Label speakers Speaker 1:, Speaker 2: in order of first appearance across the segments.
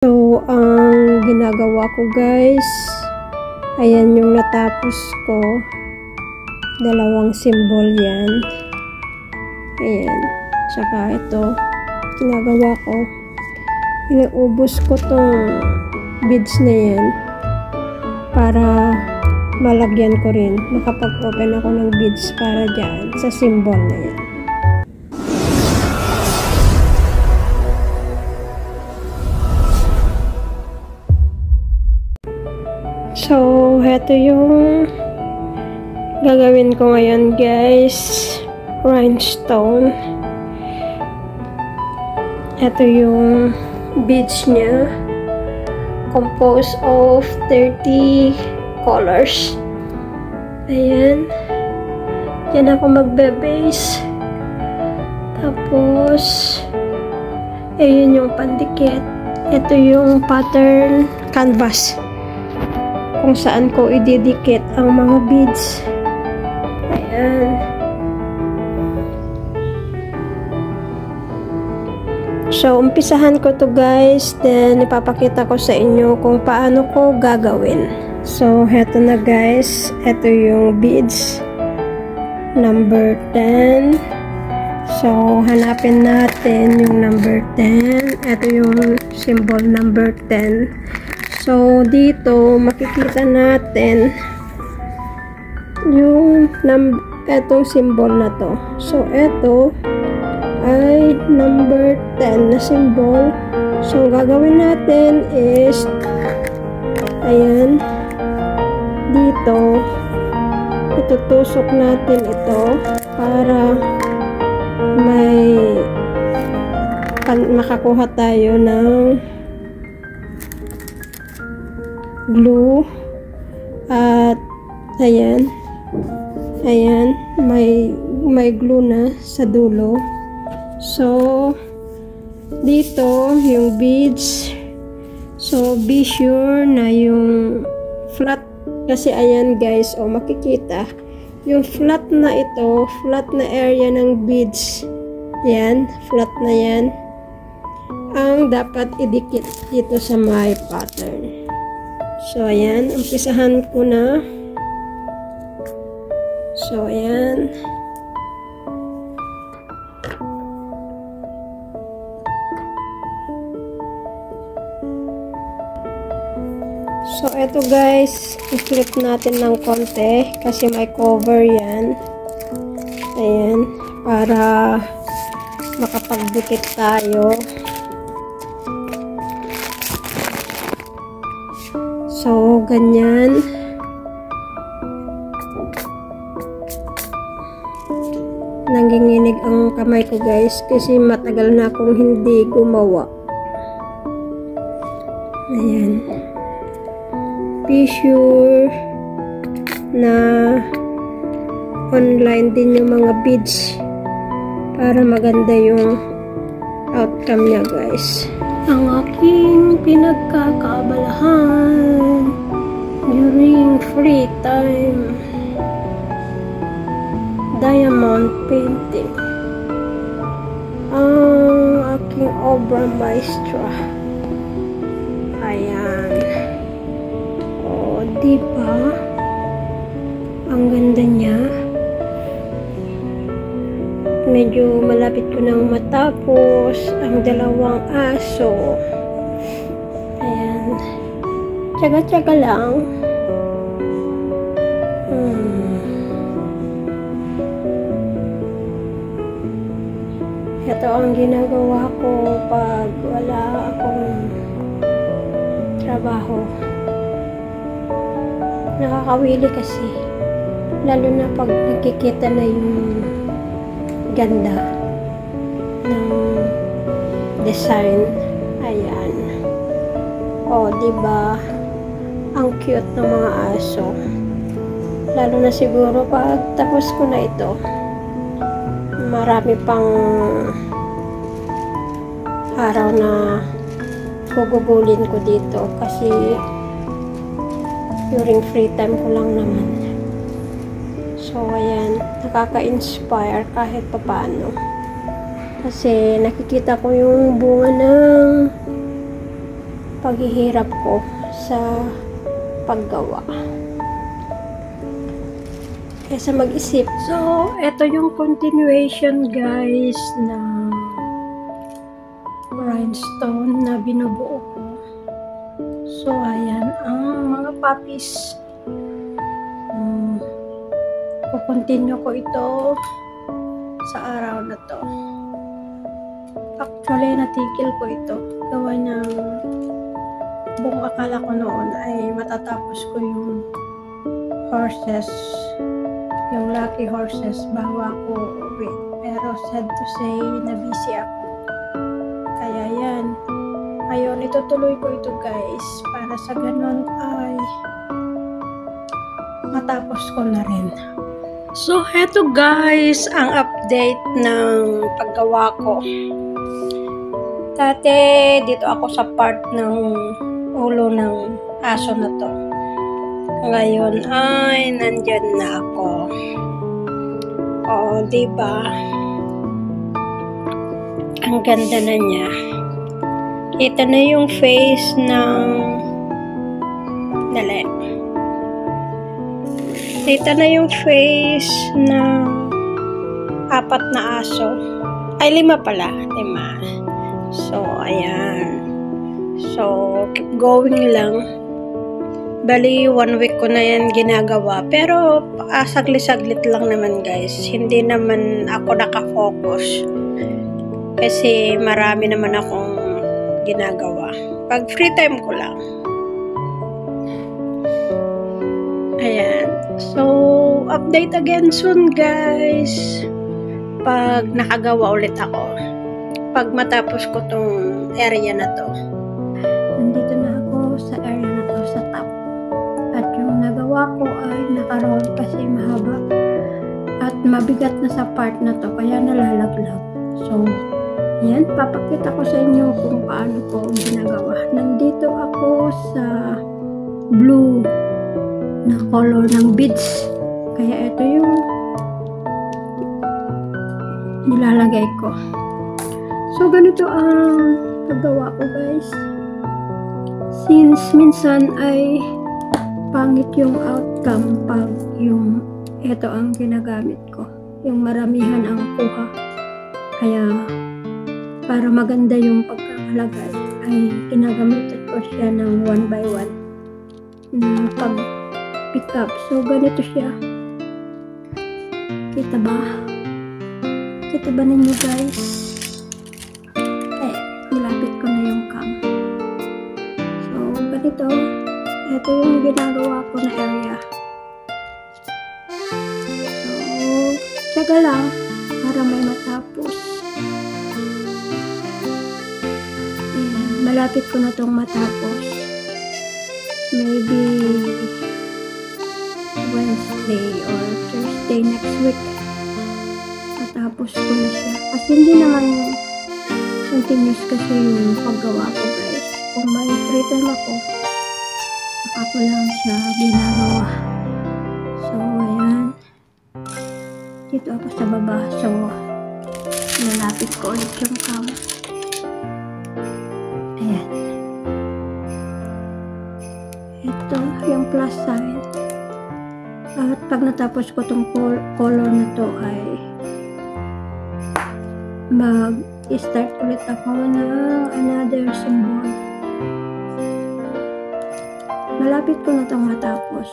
Speaker 1: So, ang ginagawa ko guys, ayan yung natapos ko. Dalawang symbol yan. Ayan. Tsaka ito, ginagawa ko. Inaubos ko tong beads na yan para malagyan ko rin. Makapag-open ako ng beads para dyan sa symbol na yan. So, heto yung gagawin ko ngayon guys. Rhinestone. Heto yung beads niya. Composed of 30 colors. Ayan. Diyan ako magbe-base. Tapos, ayun yung pandikit. Ito yung pattern canvas kung saan ko ididikit ang mga beads. Ayan. So, umpisahan ko to guys. Then, ipapakita ko sa inyo kung paano ko gagawin. So, heto na guys. Ito yung beads. Number 10. So, hanapin natin yung number 10. Ito yung symbol number 10. So, dito, makikita natin yung etong symbol na to. So, eto ay number 10 na symbol. So, ang gagawin natin is ayan, dito, itutusok natin ito para may makakuha tayo ng glue. At ayan, may glue na sa dulo. So, dito yung beads. So, be sure na yung flat, kasi ayan guys, makikita yung flat na ito, flat na area ng beads, yan, flat na yan ang dapat idikit dito sa my pattern. So, ayan, umpisahan ko na. So, ayan. So, eto guys, i-flip natin ng konti kasi may cover yan. Ayan, para makapagdikit tayo. So, ganyan. Nanginginig ang kamay ko guys kasi matagal na akong hindi gumawa. Ayan. Be sure na online din yung mga beads para maganda yung outcome niya guys. Ang aking pinagkakaabalahan during free time, diamond painting. Ang aking obra maestra. Ayan. O, diba? Ang ganda niya. Medyo malapit ko nang matapos ang dalawang aso. Ayan. Tsaga-tsaga lang. Ito ang ginagawa ko pag wala akong trabaho. Nakakawili kasi. Lalo na pag nakikita na yung ganda ng design. Ayan. O, diba? Ang cute ng mga aso. Lalo na siguro pag tapos ko na ito. Marami pang araw na gugugulin ko dito kasi during free time ko lang naman. So, ayan. Nakaka-inspire kahit papaano. Kasi nakikita ko yung bunga ng paghihirap ko sa paggawa kaysa mag-isip. So, ito yung continuation guys na rhinestone na binubuo ko. So, ayan ang mga puppies. Kukontinue ko ito sa araw na to. Actually, natigil ko ito. Gawa ng buong akala ko noon ay matatapos ko yung horses, yung lucky horses bago ako uwi. Pero sad to say, na busy ako. Kaya yan. Ngayon, itutuloy ko ito guys para sa ganun ay matapos ko na rin. So, heto guys ang update ng paggawa ko. Dati, dito ako sa part ng ulo ng aso na to. Ngayon ay nandyan na ako. O, diba? Ang ganda na niya. Kita na yung face ng dali. Kita na yung face ng 4 na aso. Ay, 5 pala. 5. So, ayan. So, keep going lang. Bali, 1 week ko na yan ginagawa. Pero, saglit-saglit lang naman guys. Hindi naman ako nakafocus. Kasi marami naman akong ginagawa. Pag free time ko lang. Ayan. So, update again soon guys. Pag nakagawa ulit ako. Pag matapos ko tong area na to. Nandito na ako sa area na to, sa top. At yung nagawa ko ay nakaroll kasi mahaba. At mabigat na sa part na to, kaya nalalaglag. So, ayan, papakita ko sa inyo kung paano ko ginagawa. Nandito ako sa blue na color ng beads. Kaya ito yung nilalagay ko. So, ganito ang paggawa ko guys. Since minsan ay pangit yung outcome pag yung ito ang ginagamit ko. Yung maramihan ang kuha. Kaya para maganda yung pagkakalagay ay ginagamitan ko siya ng 1 by 1 na pag pick up. So, ganito siya. Kita ba? Kita ba ninyo guys? Nilapit ko na yung cam. So, ganito. Ito yung ginagawa ko na area. So, tsaga lang para may matapos. Ayan, malapit ko na itong matapos. Maybe Wednesday or Thursday next week matapos ko na siya kasi hindi naman continuous kasi yung paggawa ko guys. Kung may free time ako saka ko lang siya ginagawa. So ayan, dito ako sa baba. So nalapit ko ulit yung cam. Ayan, ito yung plus sign. At pag natapos ko tong color na to ay mag-start ulit ako ng another symbol. Malapit ko na itong matapos.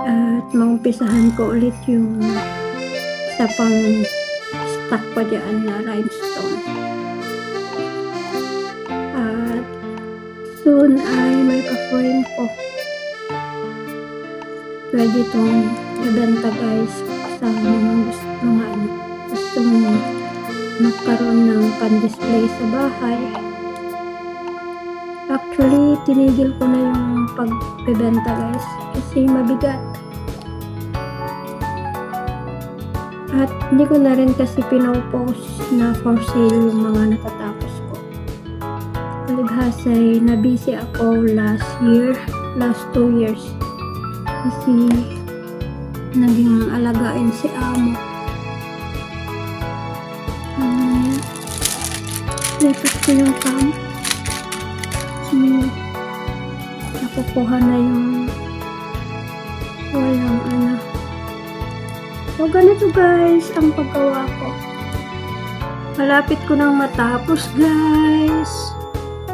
Speaker 1: At maumpisahan ko ulit yung sa pang stack ko dyan na rhinestone. At soon ay may pa-frame ko. Pwede itong ibenta guys sa mga gustong magkaroon ng pan-display sa bahay. Actually, tinigil ko na yung pagbebenta guys kasi mabigat. At hindi ko na rin kasi pinopost na for sale yung mga natatapos ko. Palibhasay, na-busy ako last 2 years. Kasi naging alagain si amo. lipat ko yung cam. Kasi nakukuha na yung walang ano. So, ganito guys ang paggawa ko. Malapit ko nang matapos guys.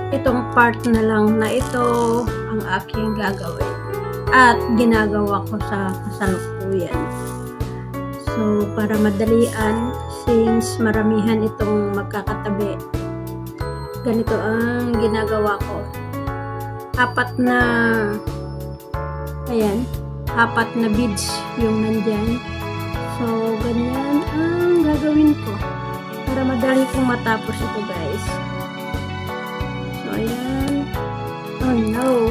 Speaker 1: Itong part na lang na ito ang aking gagawin. At ginagawa ko sa kasalukuyan. So, para madalian, since maramihan itong magkakatabi, ganito ang ginagawa ko. Apat na beads yung nandyan. So, ganyan ang gagawin ko para madali kong matapos ito guys. So, ayan. Oh no.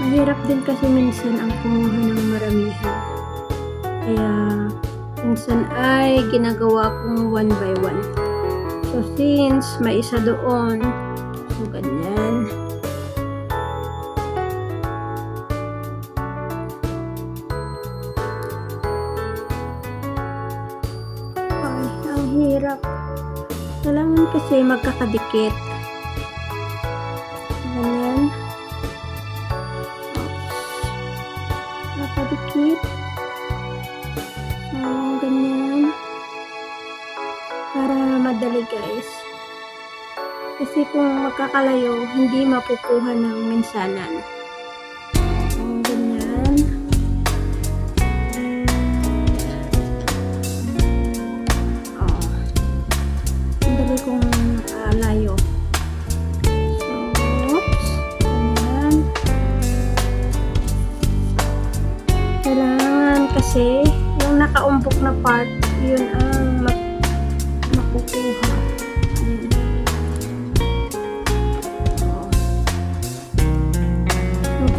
Speaker 1: Mahirap din kasi minsan ang kumuha ng maramihan. Kaya, minsan ay ginagawa kong 1 by 1. So, since may isa doon, so ganyan. Ay, ang hirap. Kailangan kasi magkakadikit. Ganyan. Magkakadikit. So, ganyan. Para madali guys. Kasi kung magkakalayo, hindi mapukuha ng minsanan. So, ganyan. Oh. Ang dali kong nakalayo. So, oops. Ganyan. Kailangan kasi, yung nakaumpok na part, yun ang makukuha.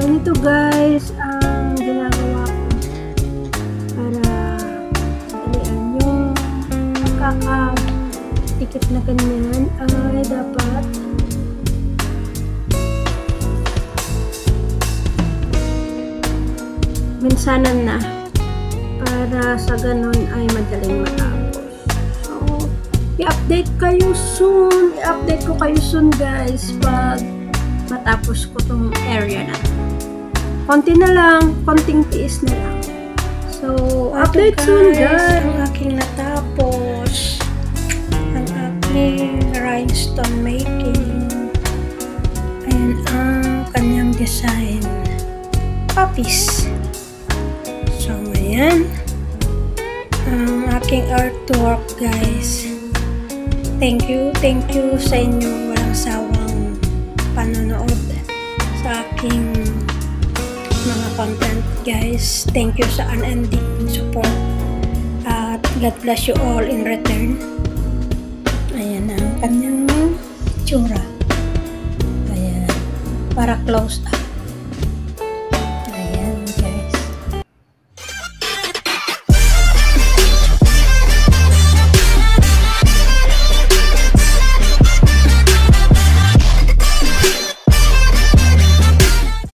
Speaker 1: Ganito guys ang ginagawa ko para madalian yung magkakatikit na ganyan ay dapat minsanan na para sa ganun ay madaling matapos. So, i-update kayo soon. I-update ko kayo soon guys pag matapos ko tong area na to. Konti na lang, konting tiis na lang. So, update soon guys. Ang aking natapos. Ang aking rhinestone making. Ayan ang kanyang design. Puppies. So, ayan. Ang aking artwork guys. Thank you sa inyong walang sawang panonood sa aking mga content guys. Thank you sa unending support at God bless you all in return. Ayan ang kanyang tsura. Ayan, para close up.